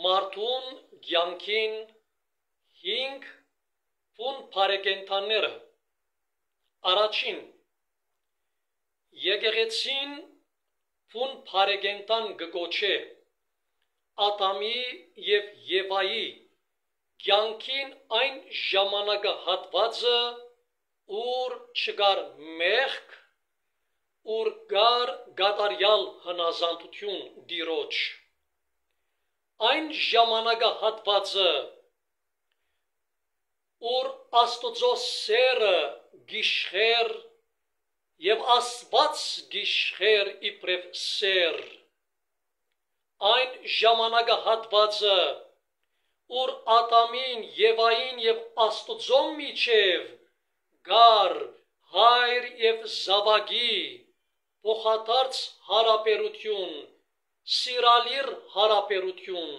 Մարդուն կյանքին 5 բուն բարեկենդանները։ Առաջին, եկեղեցին բուն բարեկենդան կգոչե Ադամի և Եվայի կյանքին այն ժամանակահատվածը, ուր չկար մեղք, ուր կար կատարյալ հնազանդություն Տիրոջ։ Այն ժամանակահատվածը, ուր Աստծո սերը գիշխեր և Աստված գիշխեր իբրև սեր, այն ժամանակահատվածը, ուր Ադամին, Եվային և Աստծո միջև կար հայր և զավակի փոխադարձ հարաբերություն, սիրալիր հարաբերություն,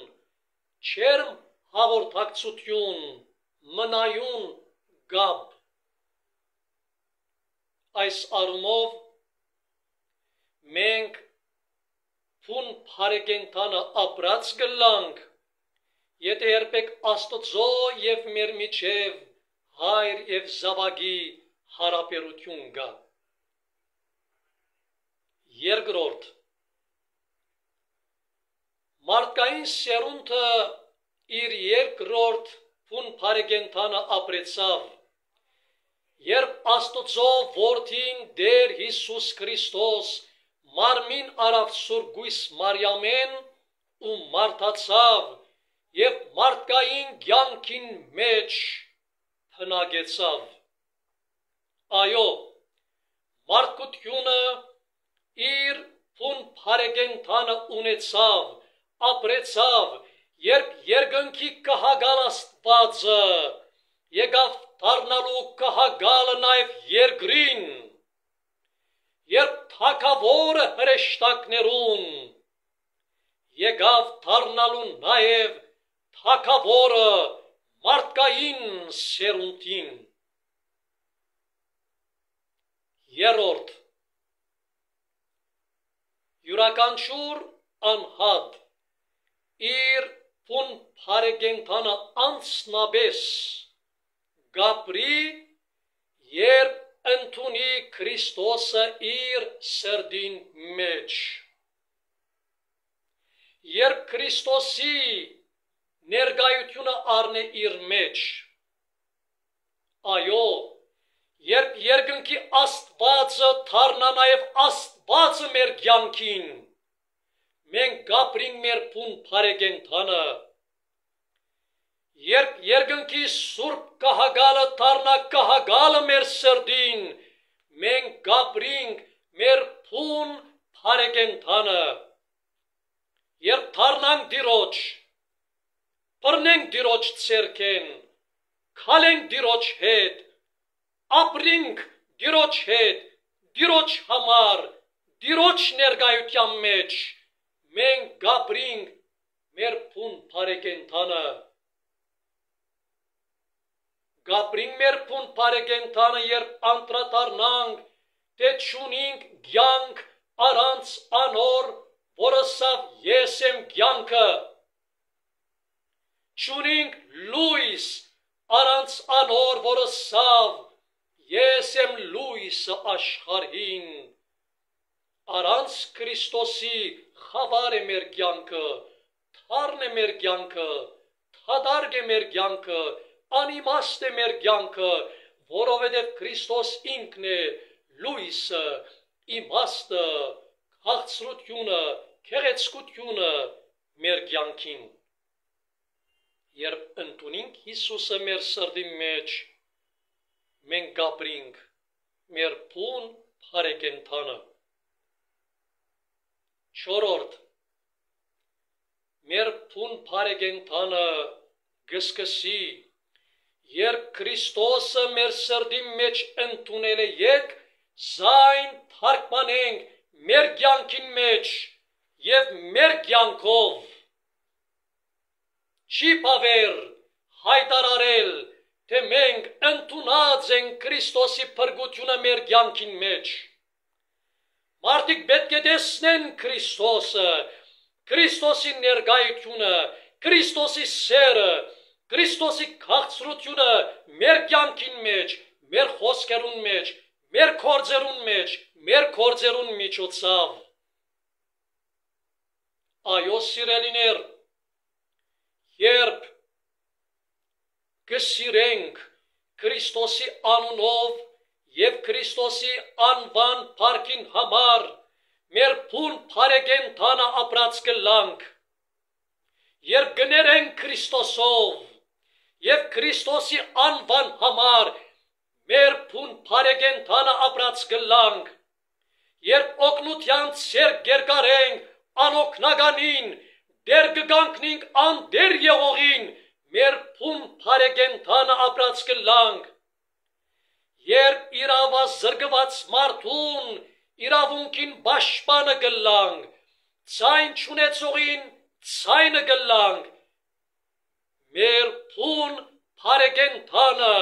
ջերմ հաղորդակցություն, մնայուն կապ։ Այս առումով մենք բուն բարեկենդանը ապրած կլանք, եթե երբեք Աստծո և մեր միջև հայր և զավակի հարաբերություն կա։ Երկրորդ, մարդկային սերունդը իր երկրորդ բուն բարեկենդանը ապրեցավ, երբ Աստծո որդին Տեր Հիսուս Քրիստոս մարմին արավ Սուրբ Գույս Մարիամեն ու մարդացավ և մարդկային կյանքին մեջ հնագեցավ։ Այո, մարդկությունը իր բուն բարեկենդանը ունեցավ, ապրեցավ, երբ երկնքի կահագալ Աստվածը եկավ դառնալու կահագալը նաև երկրին, երբ թագավորը հրեշտակներուն եկավ դառնալու նաև թագավորը մարդկային սերունդին։ Երրորդ, յուրաքանչյուր անհատ իր բուն բարեկենդանը անձնապես կապրի, երբ ընդունի Քրիստոսը իր սրտին մեջ։ Երբ Քրիստոսի ներկայությունը առնե իր մեջ, այո, երբ երկնքի Աստվածը դառնա նաև Աստվածը մեր կյանքին, մենք կապրինք մեր բուն բարեկենդանը, երբ երկնքի Սուրբ կահագալը դառնա կահագալը մեր սրտին, մենք կապրինք մեր բուն բարեկենդանը, երբ դառնանք Տիրոջ, բռնենք Տիրոջ ձեռքեն, քալենք Տիրոջ հետ, ապրինք Տիրոջ հետ, Տիրոջ համար, Տիրոջ ներկայության մեջ, մենք կապրինք մեր բուն բարեկենդանը։ Կապրինք մեր բուն բարեկենդանը, երբ անդրադառնանք, թե չունենք կյանք առանց անոր, որը սավ ես եմ կյանքը, չունենք լույս առանց անոր, որը սավ ես եմ լույսը աշխարհին, առանց Քրիստոսի խավար է մեր կյանքը, թարն է մեր կյանքը, թադարգ է մեր կյանքը, անիմաստ է մեր կյանքը, որովհետև Քրիստոս ինքն է լույսը, իմաստը, քաղցրությունը, գեղեցկությունը մեր կյանքին։ Երբ ընդունենք Հիսուսը մեր սրտի մեջ, մենք կապրինք մեր բուն բարեկենդանը։ Չորրորդ, մեր բուն բարեկենդանը կսկսի, երբ Քրիստոսը մեր սրտի մեջ ընդունել է, եկ զայն թարգմանենք մեր կյանքին մեջ և մեր կյանքով չի բավեր հայտարարել, թե մենք ընդունած ենք Քրիստոսի փրկությունը մեր կյանքին մեջ։ Մարդիկ պետք է տեսնեն Քրիստոսը, Քրիստոսի ներկայությունը Քրիստոսի սերը, Քրիստոսի քաղցրությունը մեր կյանքին մեջ, մեր խոսքերուն մեջ, մեր գործերուն մեջ, մեր գործերուն միջոցով։ Այո, սիրելիներ, երբ կսիրենք Քրիստոսի անունով և Քրիստոսի անվան փառքին համար մեր փուն փարեգենթանը ապրած կլանք, երբ գներենք Քրիստոսով և Քրիստոսի անվան համար մեր փուն փարեգենթանը ապրած կլանք, երբ օգնության ցեր գերգարենք անօգնականին, դեր կգանքնենք անդեր եղողին, մեր փուն փարեգենթանը ապրած կլանք, երբ իրավազրկված մարդուն իրավունքին պաշտպանը կլանք, ցայն չունեցողին ցայնը կլանք, մեր փուն փարեգենթանը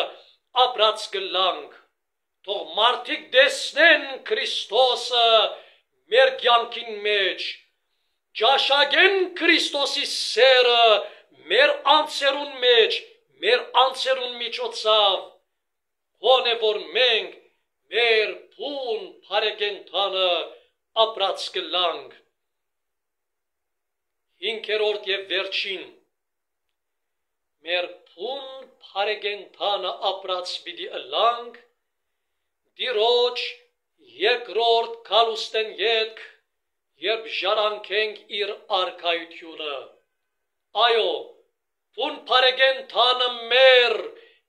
ապրած կլանք, թող մարդիկ տեսնեն Քրիստոսը մեր կյանքին մեջ, ճաշակեն Քրիստոսի սերը մեր անձերուն մեջ, մեր անձերուն միջոցով, ոնե որ մենք մեր փուն փարեգենթանը ապրած կլանք։ Հինգերորդ և վերջին, մեր փուն փարեգենթանը ապրած պիտի ըլանք Տիրոջ երկրորդ գալուստեն ետք, երբ ժառանգենք իր արքայությունը։ Այո, փուն փարեգենթանը մեր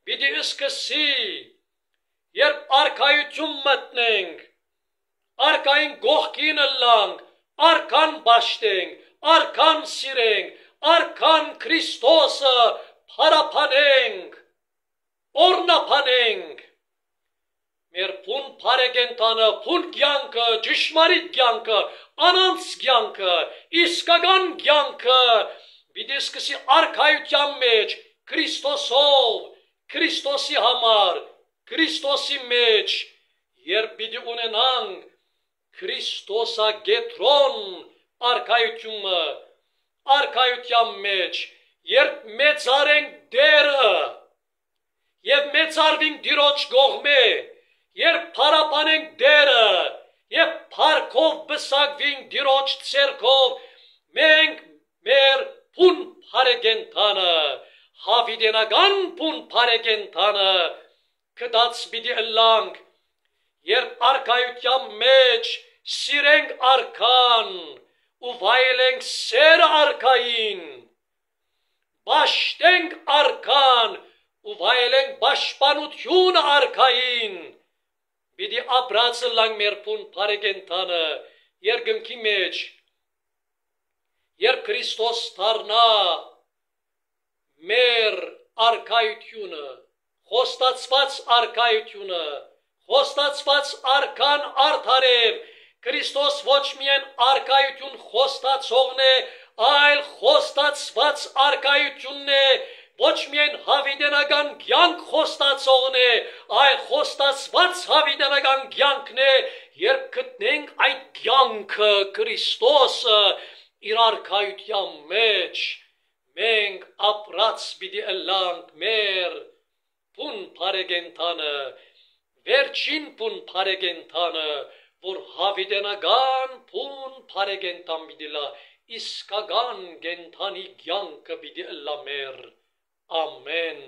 պիտի սկսի, երբ արքայություն մտնենք, արքային գողքին ըլանք, արքան պաշտենք, արքան սիրենք, արքան Քրիստոսը փարապանենք, օրնապանենք, մեր փուն փարեգենթանը, փուն կյանքը, ճշմարիտ կյանքը, անանց կյանքը, իսկական կյանքը պիտի սկսի արքայության մեջ Քրիստոսով, Քրիստոսի համար, Քրիստոսի մեջ, երբ պիտի ունենանք Քրիստոսագետրոն արքայությունը, արքայության մեջ, երբ մեծարենք դերը և մեծարվենք Տիրոջ կողմէ, երբ փարապանենք դերը և փառքով պսակվենք Տիրոջ ցերկով, մենք մեր փուն փարեգենթանը, հավիտենական փուն փարեգենթանը կդած պիտի ըլանք, երբ արքայության մեջ սիրենք արքան ու վայելենք սեր արքային, պաշտենք արքան ու վայելենք պաշտպանություն արքային, պիտի ապրած ըլանք մեր փուն փարեգենթանը երկնքի մեջ, երբ Քրիստոս դառնա մեր արքայությունը, խոստացված արքայությունը, խոստացված արքան արդարև, Քրիստոս ոչ միայն արքայություն խոստացողն է, այլ խոստացված արքայությունն է, ոչ միայն հավիտենական կյանք խոստացողն է, այլ խոստացված հավիտենական կյանքն է, երբ գտնենք այդ կյանքը Քրիստոսը իր արքայության մեջ, մենք ապրած պիտի ըլանք մեր փուն փարեգենթանը, վերջին փուն փարեգենթանը, որ հավիտենական փուն փարեգենթան պիտի լա, իսկական կենդանի կյանքը պիտի ըլլա մեր։ Ամեն։